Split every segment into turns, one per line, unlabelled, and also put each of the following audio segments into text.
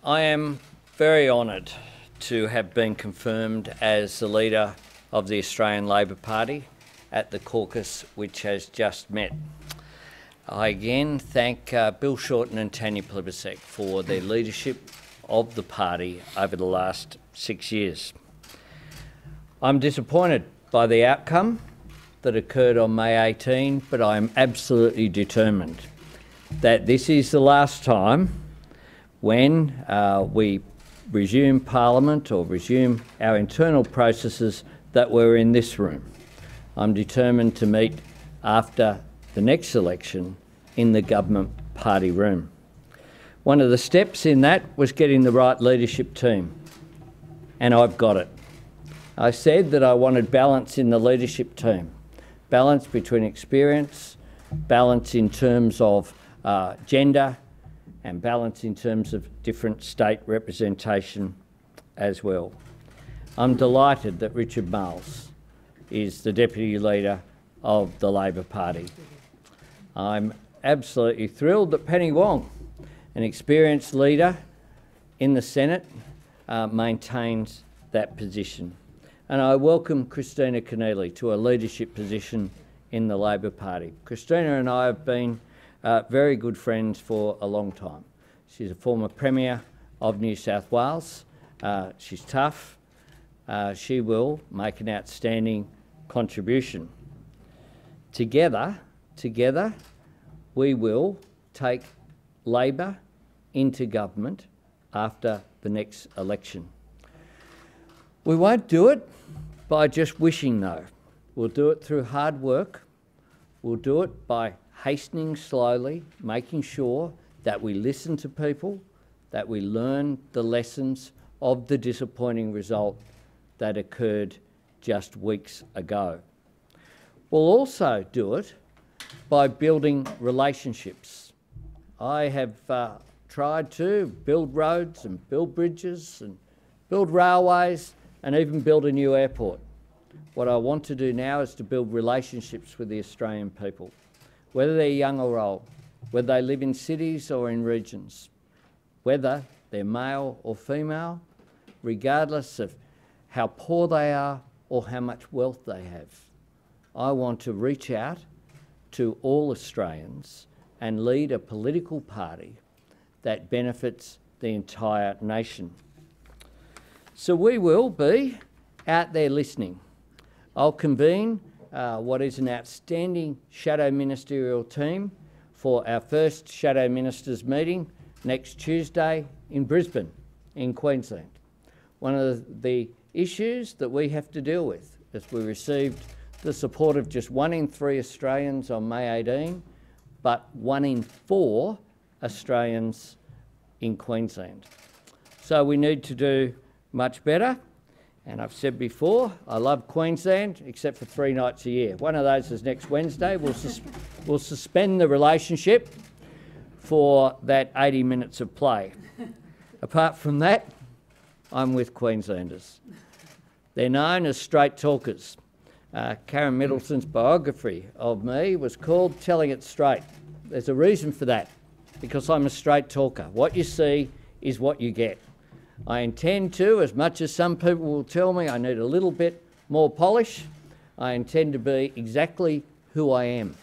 I am very honoured to have been confirmed as the leader of the Australian Labor Party at the caucus which has just met. I again thank Bill Shorten and Tanya Plibersek for their leadership of the party over the last 6 years. I'm disappointed by the outcome that occurred on May 18, but I am absolutely determined that this is the last time when we resume Parliament or resume our internal processes that we're in this room. I'm determined to meet after the next election in the government party room. One of the steps in that was getting the right leadership team, and I've got it. I said that I wanted balance in the leadership team, balance between experience, balance in terms of gender, and balance in terms of different state representation as well. I'm delighted that Richard Marles is the Deputy Leader of the Labor Party. I'm absolutely thrilled that Penny Wong, an experienced leader in the Senate, maintains that position. And I welcome Kristina Keneally to a leadership position in the Labor Party. Kristina and I have been very good friends for a long time. She's a former Premier of New South Wales. She's tough. She will make an outstanding contribution. Together, we will take Labor into government after the next election. We won't do it by just wishing though. We'll do it through hard work. We'll do it by hastening slowly, making sure that we listen to people, that we learn the lessons of the disappointing result that occurred just weeks ago. We'll also do it by building relationships. I have tried to build roads and build bridges and build railways and even build a new airport. What I want to do now is to build relationships with the Australian people, whether they're young or old, whether they live in cities or in regions, whether they're male or female, regardless of how poor they are or how much wealth they have. I want to reach out to all Australians and lead a political party that benefits the entire nation. So we will be out there listening. I'll convene what is an outstanding shadow ministerial team for our first shadow ministers meeting next Tuesday in Brisbane, in Queensland. One of the issues that we have to deal with is we received the support of just 1 in 3 Australians on May 18, but 1 in 4 Australians in Queensland. So we need to do much better. And I've said before, I love Queensland, except for 3 nights a year. One of those is next Wednesday. We'll suspend the relationship for that 80 minutes of play. Apart from that, I'm with Queenslanders. They're known as straight talkers. Karen Middleton's biography of me was called Telling It Straight. There's a reason for that, because I'm a straight talker. What you see is what you get. I intend to, as much as some people will tell me I need a little bit more polish, I intend to be exactly who I am,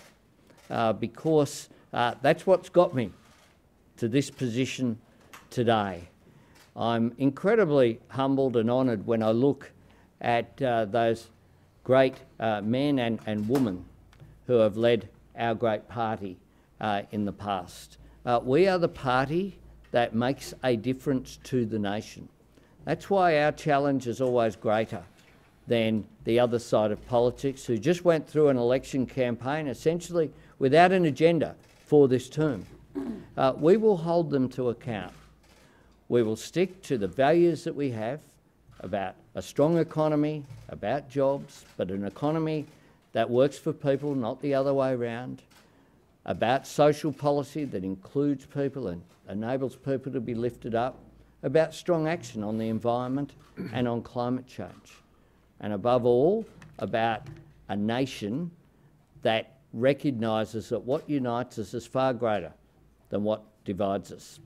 because that's what's got me to this position today. I'm incredibly humbled and honoured when I look at those great men and women who have led our great party in the past. We are the party that makes a difference to the nation. That's why our challenge is always greater than the other side of politics, who just went through an election campaign essentially without an agenda for this term. We will hold them to account. We will stick to the values that we have about a strong economy, about jobs, but an economy that works for people, not the other way around, about social policy that includes people and enables people to be lifted up, about strong action on the environment and on climate change, and above all, about a nation that recognises that what unites us is far greater than what divides us.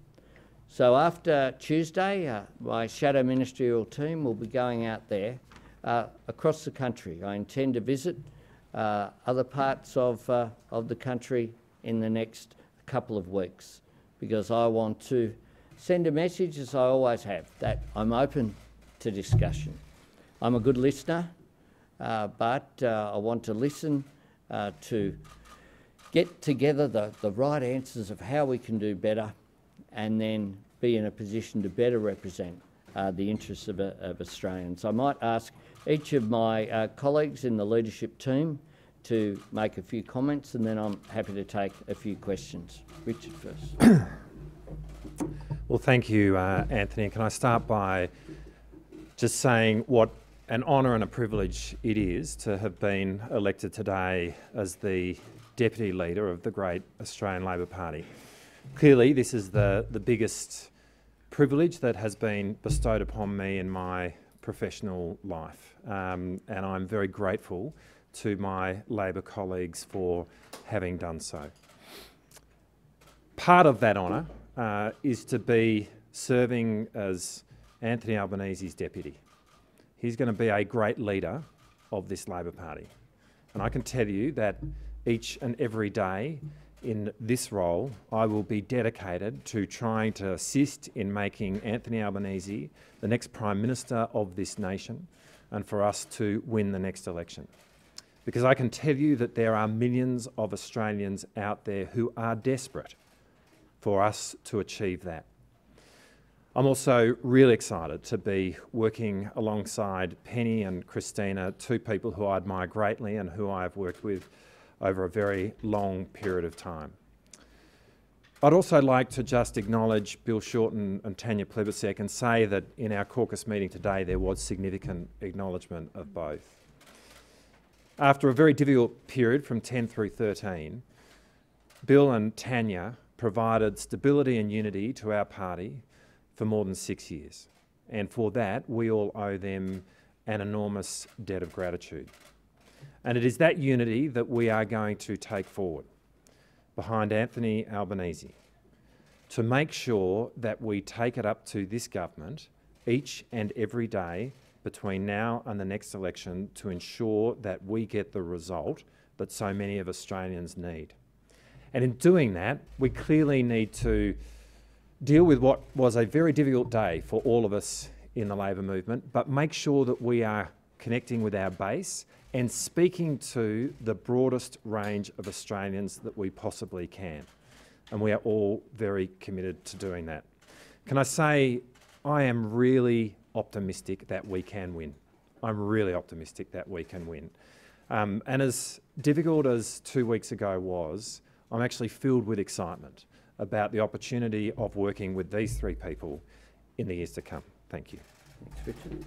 So after Tuesday, my shadow ministerial team will be going out there across the country. I intend to visit other parts of the country in the next couple of weeks, because I want to send a message, as I always have, that I'm open to discussion. I'm a good listener, but I want to listen to get together the right answers of how we can do better, and then be in a position to better represent the interests of Australians. I might ask each of my colleagues in the leadership team to make a few comments, and then I'm happy to take a few questions. Richard first.
Well, thank you, Anthony. Can I start by just saying what an honour and a privilege it is to have been elected today as the Deputy Leader of the great Australian Labor Party. Clearly, this is the biggest privilege that has been bestowed upon me in my professional life, and I'm very grateful to my Labor colleagues for having done so. Part of that honour is to be serving as Anthony Albanese's deputy. He's going to be a great leader of this Labor Party. And I can tell you that each and every day in this role, I will be dedicated to trying to assist in making Anthony Albanese the next Prime Minister of this nation, and for us to win the next election. Because I can tell you that there are millions of Australians out there who are desperate for us to achieve that. I'm also really excited to be working alongside Penny and Kristina, two people who I admire greatly and who I have worked with over a very long period of time. I'd also like to just acknowledge Bill Shorten and Tanya Plibersek and say that in our caucus meeting today there was significant acknowledgement of both. After a very difficult period from 10 through 13, Bill and Tanya provided stability and unity to our party for more than 6 years. And for that, we all owe them an enormous debt of gratitude. And it is that unity that we are going to take forward behind Anthony Albanese to make sure that we take it up to this government each and every day between now and the next election to ensure that we get the result that so many of Australians need. And in doing that, we clearly need to deal with what was a very difficult day for all of us in the Labor movement, but make sure that we are connecting with our base and speaking to the broadest range of Australians that we possibly can. And we are all very committed to doing that. Can I say, I am really optimistic that we can win. I'm really optimistic that we can win. And as difficult as 2 weeks ago was, I'm actually filled with excitement about the opportunity of working with these three people in the years to come. Thank you.
Thanks, Richard.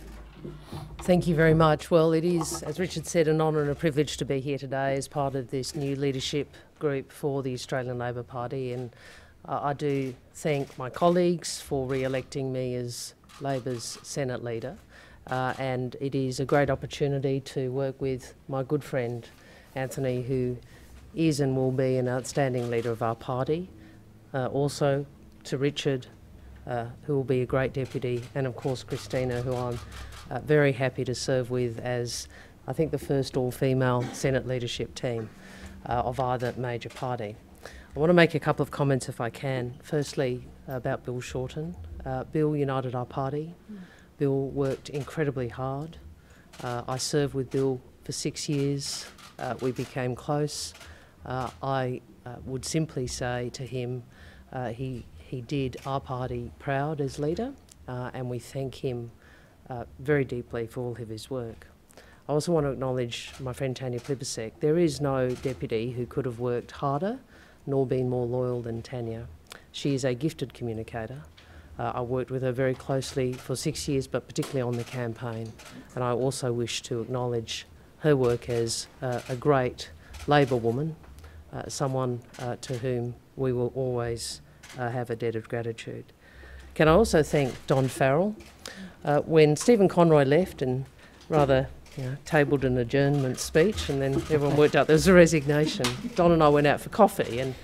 Thank you very much. Well, it is, as Richard said, an honour and a privilege to be here today as part of this new leadership group for the Australian Labor Party, and I do thank my colleagues for re-electing me as Labor's Senate Leader, and it is a great opportunity to work with my good friend Anthony, who is and will be an outstanding leader of our party, also to Richard, who will be a great deputy, and of course Kristina, who I'm very happy to serve with as, I think, the first all-female Senate leadership team of either major party. I want to make a couple of comments if I can. Firstly, about Bill Shorten. Bill united our party. Bill worked incredibly hard. I served with Bill for 6 years. We became close. I would simply say to him, he did our party proud as leader, and we thank him very deeply for all of his work. I also want to acknowledge my friend Tanya Plibersek. There is no deputy who could have worked harder nor been more loyal than Tanya. She is a gifted communicator. I worked with her very closely for 6 years, but particularly on the campaign. And I also wish to acknowledge her work as a great Labor woman, someone to whom we will always have a debt of gratitude. Can I also thank Don Farrell? When Stephen Conroy left, and rather tabled an adjournment speech, and then everyone worked out there was a resignation. Don and I went out for coffee, and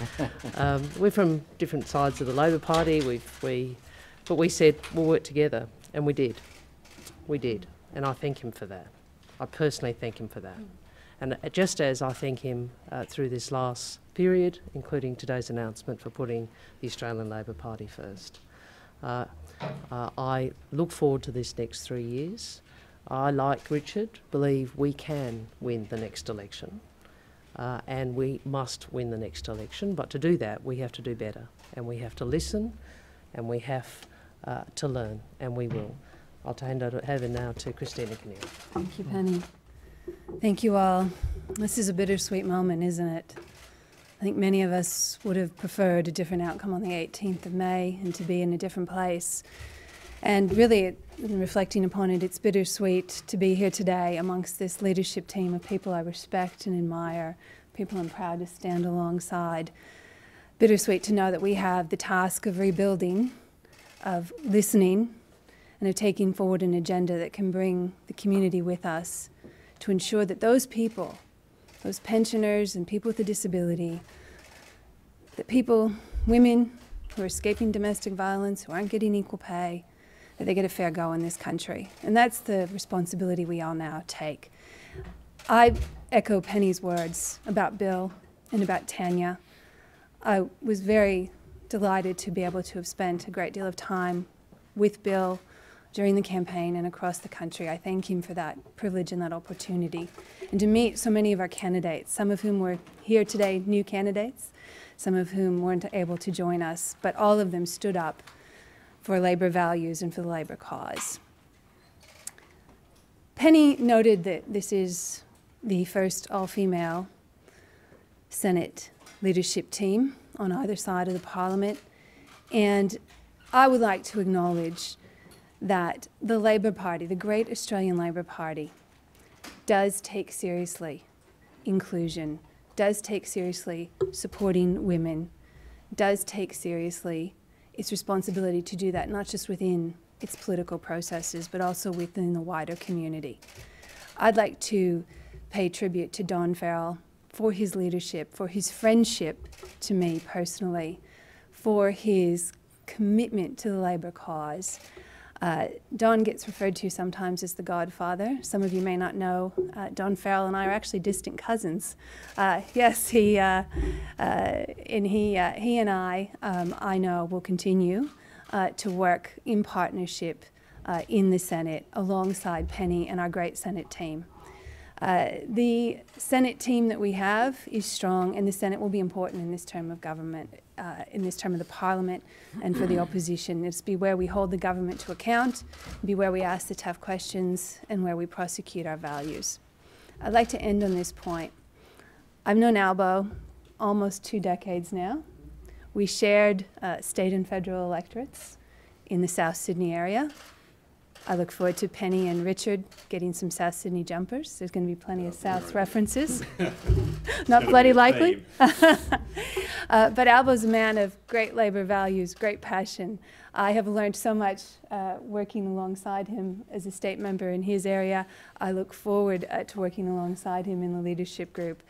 we're from different sides of the Labor Party. But we said we'll work together, and we did. We did, and I thank him for that. I personally thank him for that. And just as I thank him through this last period, including today's announcement for putting the Australian Labor Party first. I look forward to this next 3 years. I, like Richard, believe we can win the next election, and we must win the next election. But to do that, we have to do better, and we have to listen, and we have to learn, and we will. I'll hand over now to Kristina Keneally.
Thank you, Penny. Thank you all. This is a bittersweet moment, isn't it? I think many of us would have preferred a different outcome on the 18th of May and to be in a different place. And really, in reflecting upon it, it's bittersweet to be here today amongst this leadership team of people I respect and admire, people I'm proud to stand alongside. Bittersweet to know that we have the task of rebuilding, of listening, and of taking forward an agenda that can bring the community with us to ensure that those people, those pensioners and people with a disability, that people, women who are escaping domestic violence, who aren't getting equal pay, that they get a fair go in this country. And that's the responsibility we all now take. I echo Penny's words about Bill and about Tanya. I was very delighted to be able to have spent a great deal of time with Bill during the campaign and across the country. I thank him for that privilege and that opportunity. And to meet so many of our candidates, some of whom were here today, new candidates, some of whom weren't able to join us, but all of them stood up for Labor values and for the Labor cause. Penny noted that this is the first all-female Senate leadership team on either side of the Parliament, and I would like to acknowledge that the Labor Party, the great Australian Labor Party, does take seriously inclusion, does take seriously supporting women, does take seriously its responsibility to do that, not just within its political processes, but also within the wider community. I'd like to pay tribute to Don Farrell for his leadership, for his friendship to me personally, for his commitment to the Labor cause. Don gets referred to sometimes as the Godfather. Some of you may not know, Don Farrell and I are actually distant cousins. Yes, he and I know, will continue to work in partnership in the Senate alongside Penny and our great Senate team. The Senate team that we have is strong, and the Senate will be important in this term of government, in this term of the Parliament, and for the opposition. It's be where we hold the government to account, be where we ask the tough questions, and where we prosecute our values. I'd like to end on this point. I've known Albo almost 2 decades now. We shared state and federal electorates in the South Sydney area. I look forward to Penny and Richard getting some South Sydney jumpers. There's going to be plenty of South references. Not bloody likely. But Albo's a man of great Labor values, great passion. I have learned so much working alongside him as a state member in his area. I look forward to working alongside him in the leadership group.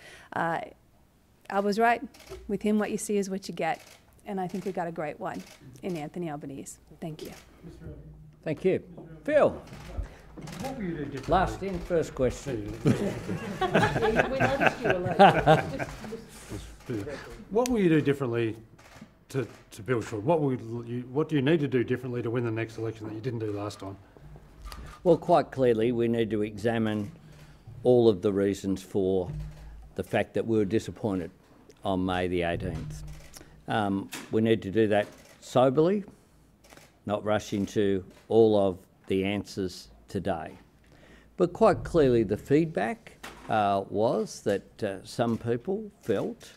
Albo's right. With him, what you see is what you get. And I think we've got a great one in Anthony Albanese. Thank you.
Thank you. Phil.
What will you do differently?
Last in, first question.
What will you do differently to Bill Shorten? What do you need to do differently to win the next election that you didn't do last time?
Well, quite clearly, we need to examine all of the reasons for the fact that we were disappointed on May the 18th. We need to do that soberly, not rush into all of the answers today. But quite clearly the feedback was that some people felt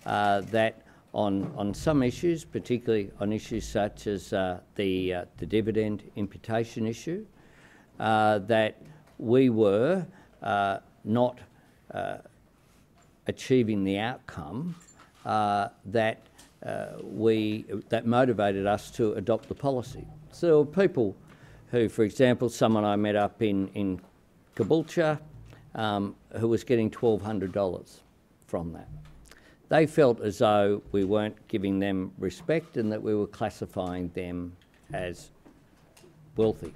that on some issues, particularly on issues such as the dividend imputation issue, that we were not achieving the outcome that motivated us to adopt the policy. So there were people who, for example, someone I met up in Caboolture who was getting $1,200 from that. They felt as though we weren't giving them respect and that we were classifying them as wealthy.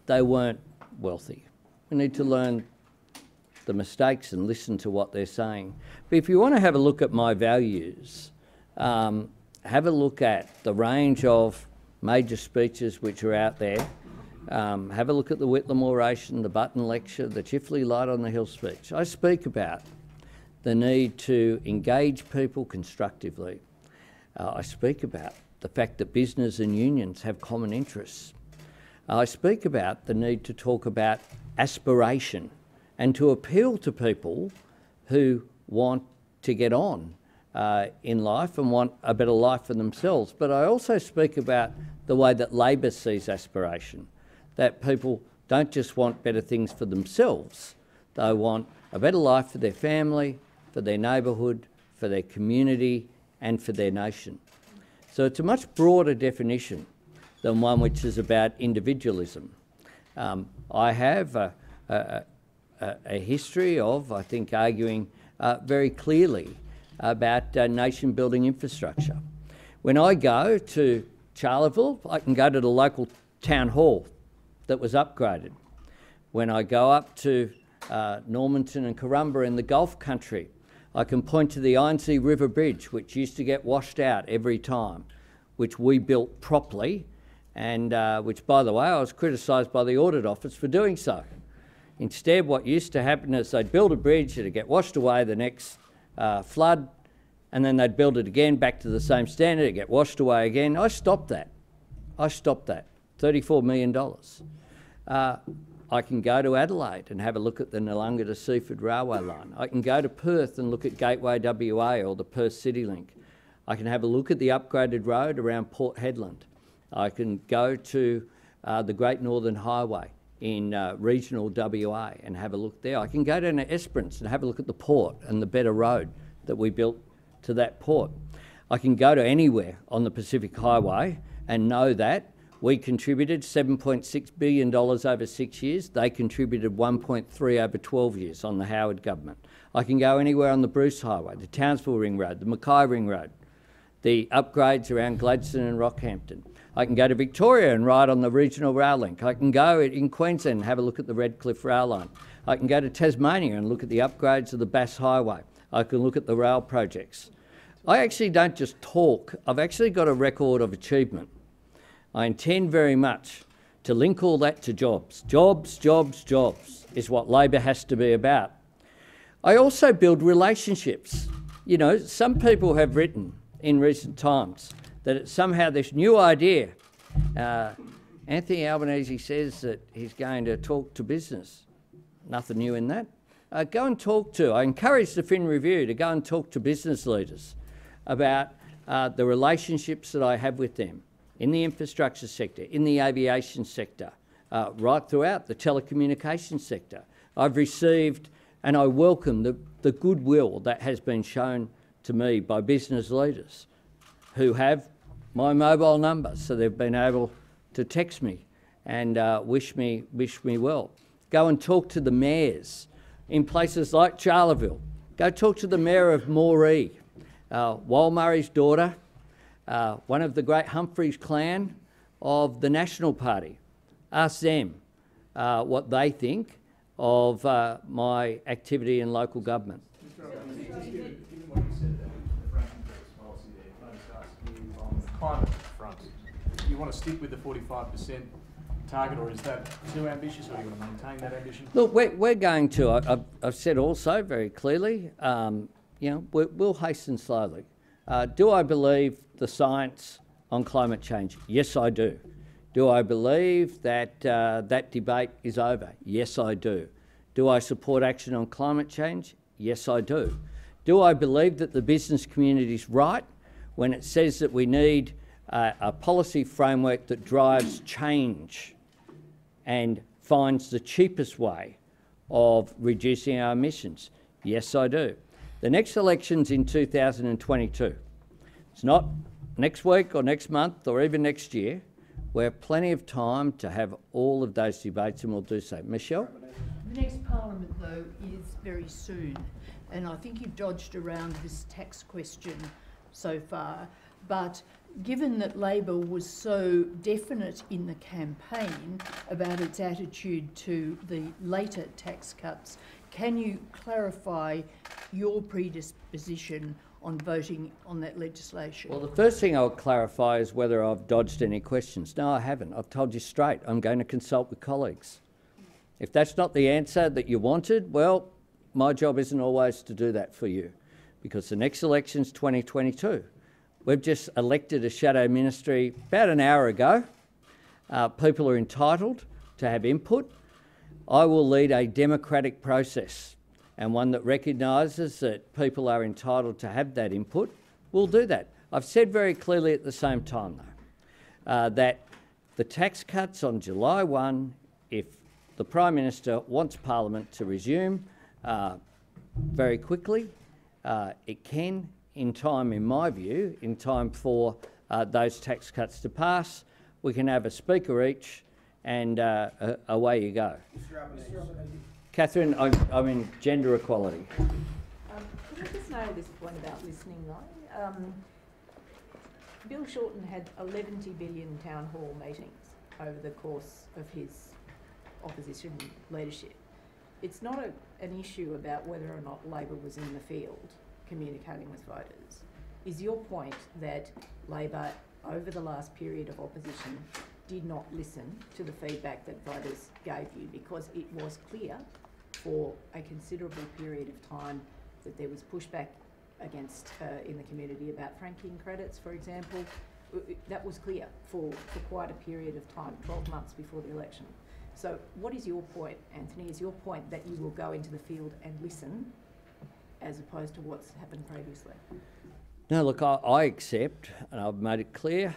They weren't wealthy. We need to learn the mistakes and listen to what they're saying. But if you want to have a look at my values, have a look at the range of major speeches which are out there. Have a look at the Whitlam oration, the Button lecture, the Chifley Light on the Hill speech. I speak about the need to engage people constructively. I speak about the fact that business and unions have common interests. I speak about the need to talk about aspiration and to appeal to people who want to get on in life and want a better life for themselves. But I also speak about the way that Labor sees aspiration, that people don't just want better things for themselves, they want a better life for their family, for their neighbourhood, for their community and for their nation. So it's a much broader definition than one which is about individualism. I have a history of, I think, arguing very clearly about nation-building infrastructure. When I go to Charleville, I can go to the local town hall that was upgraded. When I go up to Normanton and Corumba in the Gulf country, I can point to the Ironsea River Bridge, which used to get washed out every time, which we built properly, and which, by the way, I was criticised by the Audit Office for doing so. Instead, what used to happen is they'd build a bridge, it'd get washed away the next flood, and then they'd build it again back to the same standard, it'd get washed away again. I stopped that. $34 million. I can go to Adelaide and have a look at the Noongar to Seaford Railway line. I can go to Perth and look at Gateway WA or the Perth City Link. I can have a look at the upgraded road around Port Hedland. I can go to the Great Northern Highway in regional WA and have a look there. I can go down to Esperance and have a look at the port and the better road that we built to that port. I can go to anywhere on the Pacific Highway and know that we contributed $7.6 billion over 6 years. They contributed 1.3 over 12 years on the Howard government. I can go anywhere on the Bruce Highway, the Townsville Ring Road, the Mackay Ring Road, the upgrades around Gladstone and Rockhampton. I can go to Victoria and ride on the regional rail link. I can go in Queensland and have a look at the Redcliffe rail line. I can go to Tasmania and look at the upgrades of the Bass Highway. I can look at the rail projects. I actually don't just talk, I've actually got a record of achievement. I intend very much to link all that to jobs. Jobs, jobs, jobs is what Labor has to be about. I also build relationships. You know, some people have written in recent times that it's somehow this new idea. Anthony Albanese says that he's going to talk to business. Nothing new in that. Go and talk to, I encourage the Fin Review to go and talk to business leaders about the relationships that I have with them in the infrastructure sector, in the aviation sector, right throughout the telecommunications sector. I've received and I welcome the goodwill that has been shown to me by business leaders who have my mobile number, so they've been able to text me and wish me well. Go and talk to the mayors in places like Charleville. Go talk to the mayor of Moree, Walmurray's daughter, one of the great Humphreys clan of the National Party. Ask them what they think of my activity in local government.
Given what you said about the franking credits policy there, can I just ask you on the climate front, do you want to stick with the 45% target, or is that too ambitious, or do you want to maintain that ambition?
Look, we're going to, I've said also very clearly, you know, we'll hasten slowly. Do I believe the science on climate change? Yes, I do. Do I believe that that debate is over? Yes, I do. Do I support action on climate change? Yes, I do. Do I believe that the business community is right when it says that we need a policy framework that drives change and finds the cheapest way of reducing our emissions? Yes, I do. The next election's in 2022. It's not next week or next month or even next year. We have plenty of time to have all of those debates, and we'll do so. Michelle?
The next Parliament, though, is very soon, and I think you've dodged around this tax question so far, but given that Labor was so definite in the campaign about its attitude to the later tax cuts, can you clarify your predisposition on voting on that legislation?
Well, the first thing I'll clarify is whether I've dodged any questions. No, I haven't. I've told you straight. I'm going to consult with colleagues. If that's not the answer that you wanted, well, my job isn't always to do that for you, because the next election's 2022. We've just elected a shadow ministry about an hour ago. People are entitled to have input. I will lead a democratic process, and one that recognises that people are entitled to have that input. We'll do that. I've said very clearly at the same time, though, that the tax cuts on July 1, if the Prime Minister wants Parliament to resume very quickly, it can, in time, in my view, in time for those tax cuts to pass. We can have a speaker each, and away you go. Catherine, I'm in gender equality.
Could I just nail this point about listening, though? Bill Shorten had 11 billion town hall meetings over the course of his opposition leadership. It's not an issue about whether or not Labor was in the field communicating with voters. Is your point that Labor, over the last period of opposition, did not listen to the feedback that voters gave you, because it was clear for a considerable period of time that there was pushback against in the community about franking credits, for example? That was clear for quite a period of time, 12 months before the election. So what is your point, Anthony? Is your point that you will go into the field and listen as opposed to what's happened previously?
No, look, I accept, and I've made it clear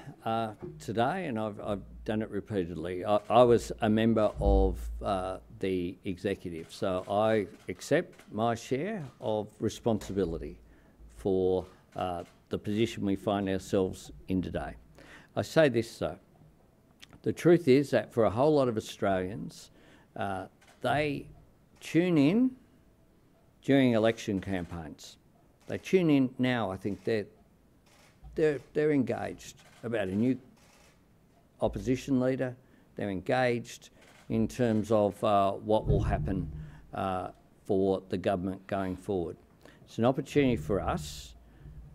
today, and I've done it repeatedly. I was a member of the executive, so I accept my share of responsibility for the position we find ourselves in today. I say this, though. The truth is that for a whole lot of Australians, they tune in during election campaigns. They tune in now. I think they're engaged about a new opposition leader. They're engaged in terms of what will happen for the government going forward. It's an opportunity for us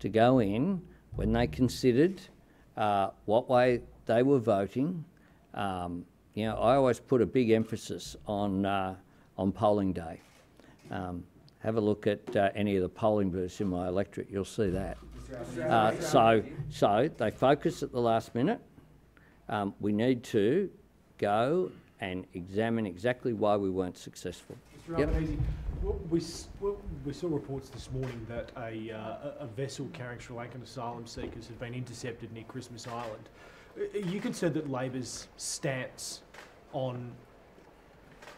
to go in when they considered what way they were voting. You know, I always put a big emphasis on polling day. Have a look at any of the polling booths in my electorate, you'll see that. So they focus at the last minute. We need to go and examine exactly why we weren't successful.
Mr. Albanese, we saw reports this morning that a vessel carrying Sri Lankan asylum seekers had been intercepted near Christmas Island. Are you concerned that Labor's stance on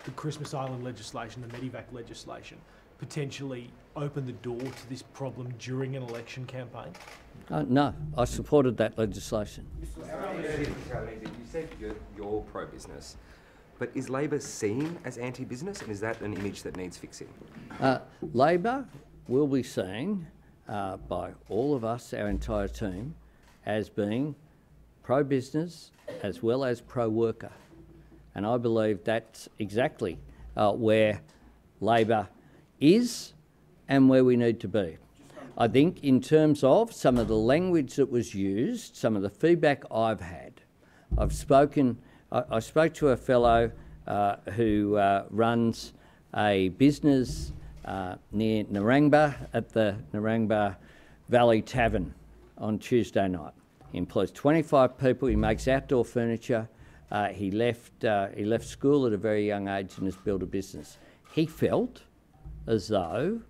the Christmas Island legislation, the Medivac legislation, potentially open the door to this problem during an election campaign?
No, I supported that legislation.
Mr. Albanese, you said you're pro-business, but is Labor seen as anti-business, and is that an image that needs fixing?
Labor will be seen by all of us, our entire team, as being pro-business as well as pro-worker. And I believe that's exactly where Labor is and where we need to be. I think in terms of some of the language that was used, some of the feedback I've had, I spoke to a fellow who runs a business near Narangba at the Narangba Valley Tavern on Tuesday night. He employs 25 people, he makes outdoor furniture, he left school at a very young age and has built a business. He felt as though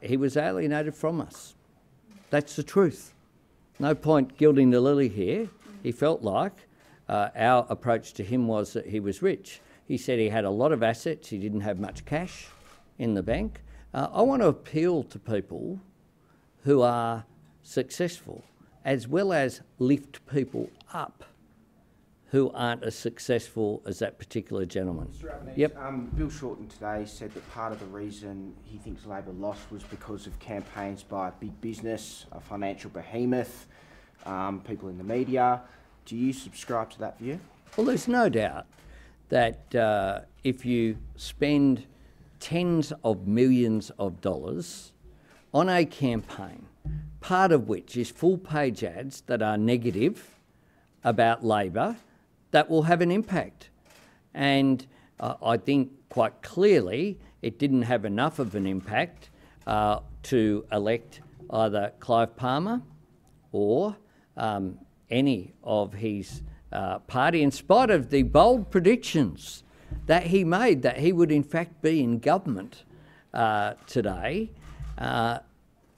he was alienated from us. That's the truth. No point gilding the lily here. He felt like our approach to him was that he was rich. He said he had a lot of assets, he didn't have much cash in the bank. I want to appeal to people who are successful, as well as lift people up who aren't as successful as that particular gentleman.
Mr. Albanese,
Yep.
Bill Shorten today said that part of the reason he thinks Labor lost was because of campaigns by big business, a financial behemoth, people in the media. Do you subscribe to that view?
Well, there's no doubt that if you spend tens of millions of dollars on a campaign, part of which is full-page ads that are negative about Labor, that will have an impact. And I think quite clearly it didn't have enough of an impact to elect either Clive Palmer or any of his party, in spite of the bold predictions that he made that he would in fact be in government today.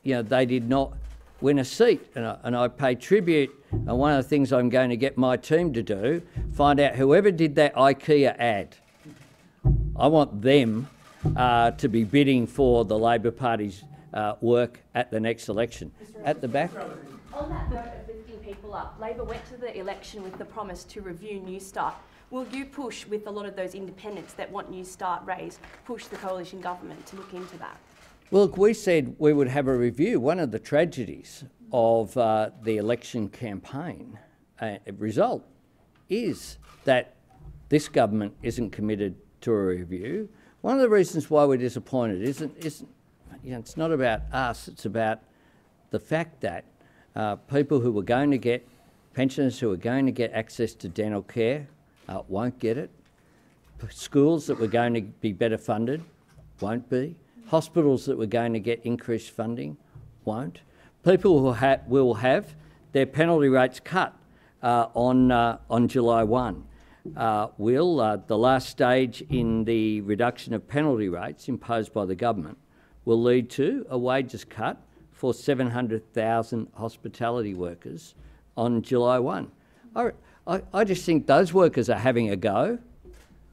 They did not win a seat, and I pay tribute. And one of the things I'm going to get my team to do, find out whoever did that IKEA ad. I want them to be bidding for the Labor Party's work at the next election. At the back.
On that note of lifting people up, Labor went to the election with the promise to review New Start. Will you push, with a lot of those independents that want New Start raised, push the coalition government to look into that?
Well, look, we said we would have a review. One of the tragedies of the election campaign result is that this government isn't committed to a review. One of the reasons why we're disappointed isn't it's not about us, it's about the fact that people who were going to get, pensioners who are going to get access to dental care won't get it. Schools that were going to be better funded won't be. Hospitals that were going to get increased funding won't. People will have their penalty rates cut on July 1. The last stage in the reduction of penalty rates imposed by the government will lead to a wages cut for 700,000 hospitality workers on July 1. I just think those workers are having a go.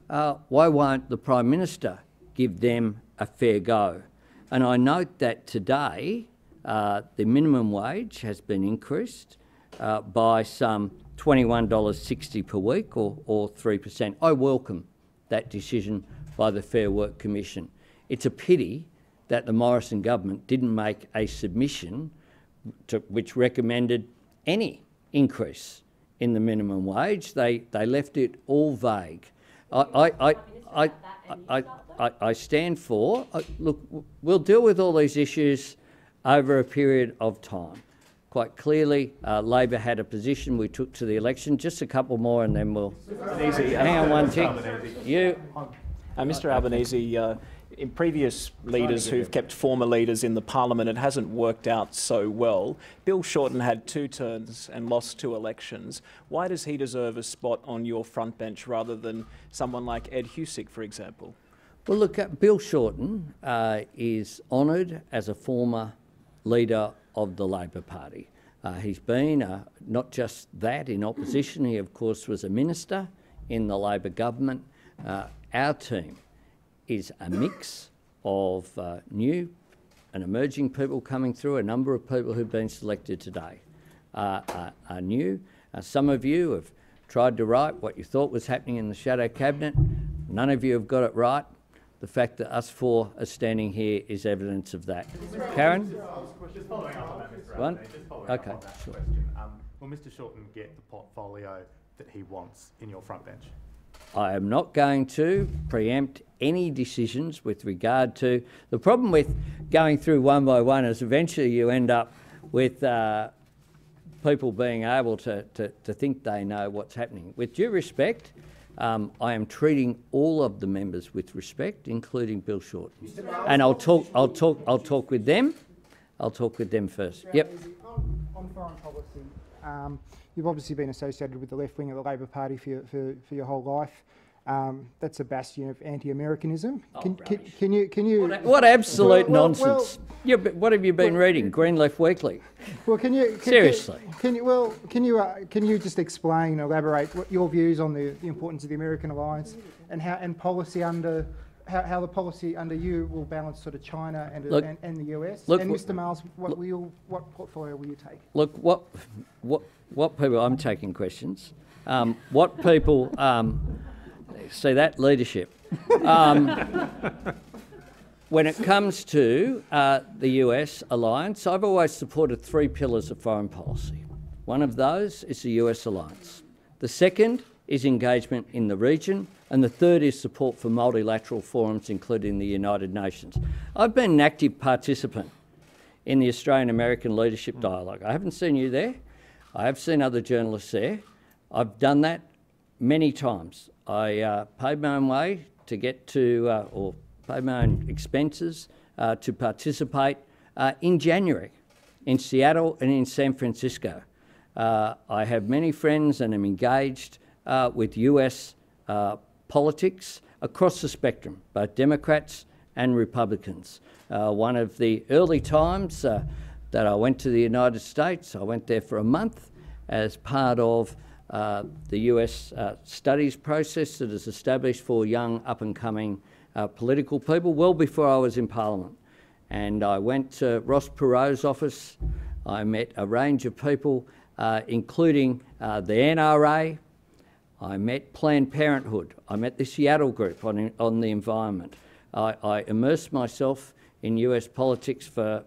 Why won't the Prime Minister give them a fair go? And I note that today the minimum wage has been increased by some $21.60 per week or 3%. I welcome that decision by the Fair Work Commission. It's a pity that the Morrison government didn't make a submission which recommended any increase in the minimum wage. They left it all vague. I stand for, look, we'll deal with all these issues over a period of time. Quite clearly, Labor had a position we took to the election. Just a couple more and then we'll... Hang on one tick.
Mr Albanese, in previous leaders who've kept former leaders in the parliament, it hasn't worked out so well. Bill Shorten had 2 terms and lost 2 elections. Why does he deserve a spot on your front bench rather than someone like Ed Husick, for example?
Well, look, Bill Shorten is honoured as a former leader of the Labor Party. He's been not just that in opposition, he of course was a minister in the Labor government. Our team is a mix of new and emerging people coming through. A number of people who've been selected today are new. Some of you have tried to write what you thought was happening in the shadow cabinet. None of you have got it right. The fact that us 4 are standing here is evidence of that. Karen?
Just following up on that, Mr.
One?
Albanese, just following
Okay,
up on that
sure.
question. Will Mr. Shorten get the portfolio that he wants in your front bench?
I am not going to preempt any decisions with regard to... The problem with going through one by one is eventually you end up with people being able to think they know what's happening. With due respect, I am treating all of the members with respect, including Bill Shorten. And I'll talk with them. I'll talk with them first. Yep.
On foreign policy, you've obviously been associated with the left wing of the Labor Party for your whole life. That's a bastion of anti-Americanism. Can you?
What absolute nonsense! But what have you been reading? Green Left Weekly.
Well, seriously? Can you just explain, elaborate what your views on the importance of the American alliance and how policy under how the policy under you will balance sort of China and the US? And Mr. Miles, what portfolio will you take?
Look, what people? I'm taking questions. What people see that leadership. When it comes to the US alliance, I've always supported 3 pillars of foreign policy. One of those is the US alliance. The second is engagement in the region, and the third is support for multilateral forums, including the United Nations. I've been an active participant in the Australian-American Leadership Dialogue. I haven't seen you there. I have seen other journalists there. I've done that many times. I paid my own way to get to, or paid my own expenses to participate in January in Seattle and in San Francisco. I have many friends and am engaged with US politics across the spectrum, both Democrats and Republicans. One of the early times that I went to the United States, I went there for a month as part of the US studies process that is established for young up-and-coming political people, well before I was in Parliament. And I went to Ross Perot's office. I met a range of people, including the NRA. I met Planned Parenthood. I met the Seattle group on the environment. I immersed myself in US politics for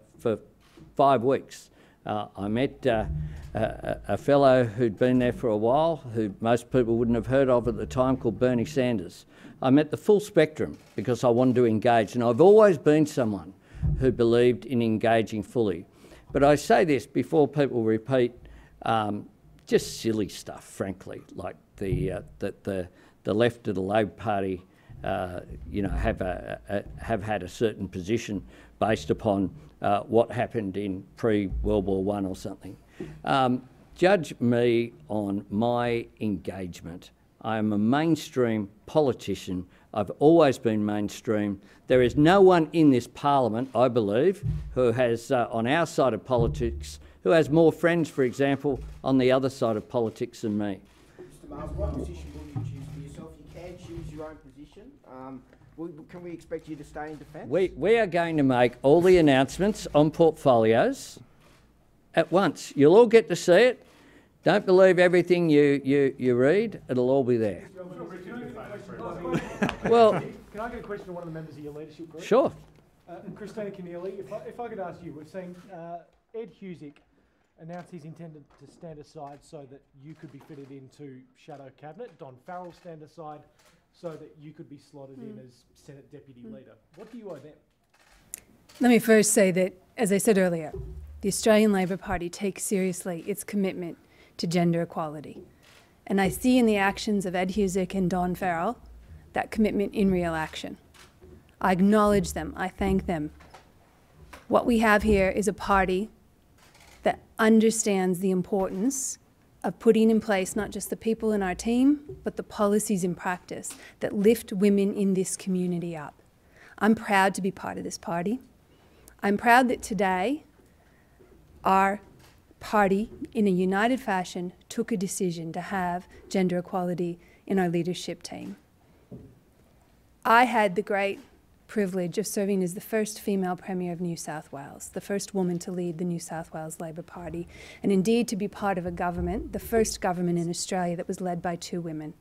5 weeks. I met a fellow who'd been there for a while, who most people wouldn't have heard of at the time, called Bernie Sanders. I met the full spectrum because I wanted to engage, and I've always been someone who believed in engaging fully. But I say this before people repeat just silly stuff, frankly, like the left of the Labor Party, have had a certain position based upon what happened in pre-World War I or something. Judge me on my engagement. I am a mainstream politician. I've always been mainstream. There is no one in this parliament, I believe, who has, on our side of politics, who has more friends, for example, on the other side of politics than me.
Mr. Miles, what position will you choose for yourself? You can choose your own position. Can we expect you to stay in defence?
We are going to make all the announcements on portfolios at once. You'll all get to see it. Don't believe everything you read. It'll all be there. Well,
can I get a question to one of the members of your leadership group?
Sure.
Kristina Keneally, if I could ask you, we've seen Ed Husic announced he's intended to stand aside so that you could be fitted into shadow cabinet. Don Farrell stand aside so that you could be slotted in as Senate Deputy Leader. What do you owe them?
Let me first say that, as I said earlier, the Australian Labor Party takes seriously its commitment to gender equality. And I see in the actions of Ed Husic and Don Farrell that commitment in real action. I acknowledge them. I thank them. What we have here is a party that understands the importance of putting in place not just the people in our team, but the policies in practice that lift women in this community up. I'm proud to be part of this party. I'm proud that today our party, in a united fashion, took a decision to have gender equality in our leadership team. I had the great privilege of serving as the first female Premier of New South Wales, the first woman to lead the New South Wales Labor Party, and indeed to be part of a government, the first government in Australia that was led by 2 women.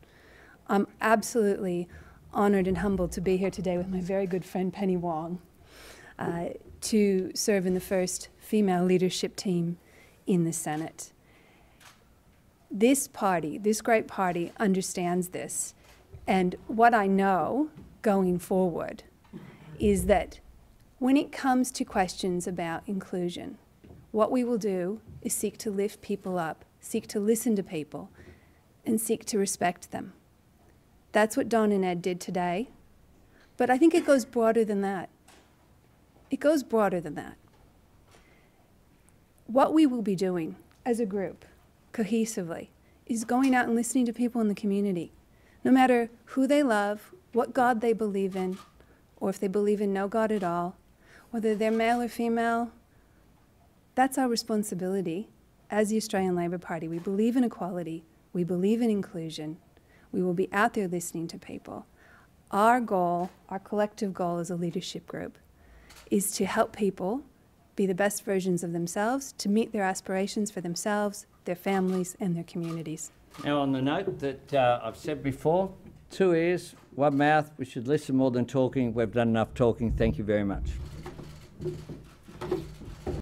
I'm absolutely honoured and humbled to be here today with my very good friend Penny Wong to serve in the first female leadership team in the Senate. This party, this great party, understands this, and what I know going forward is that when it comes to questions about inclusion, what we will do is seek to lift people up, seek to listen to people, and seek to respect them. That's what Don and Ed did today, but I think it goes broader than that. It goes broader than that. What we will be doing as a group, cohesively, is going out and listening to people in the community, no matter who they love, what God they believe in, or if they believe in no God at all, whether they're male or female. That's our responsibility as the Australian Labor Party. We believe in equality. We believe in inclusion. We will be out there listening to people. Our goal, our collective goal as a leadership group, is to help people be the best versions of themselves, to meet their aspirations for themselves, their families and their communities.
Now, on the note that I've said before, 2 ears, 1 mouth, we should listen more than talking. We've done enough talking. Thank you very much.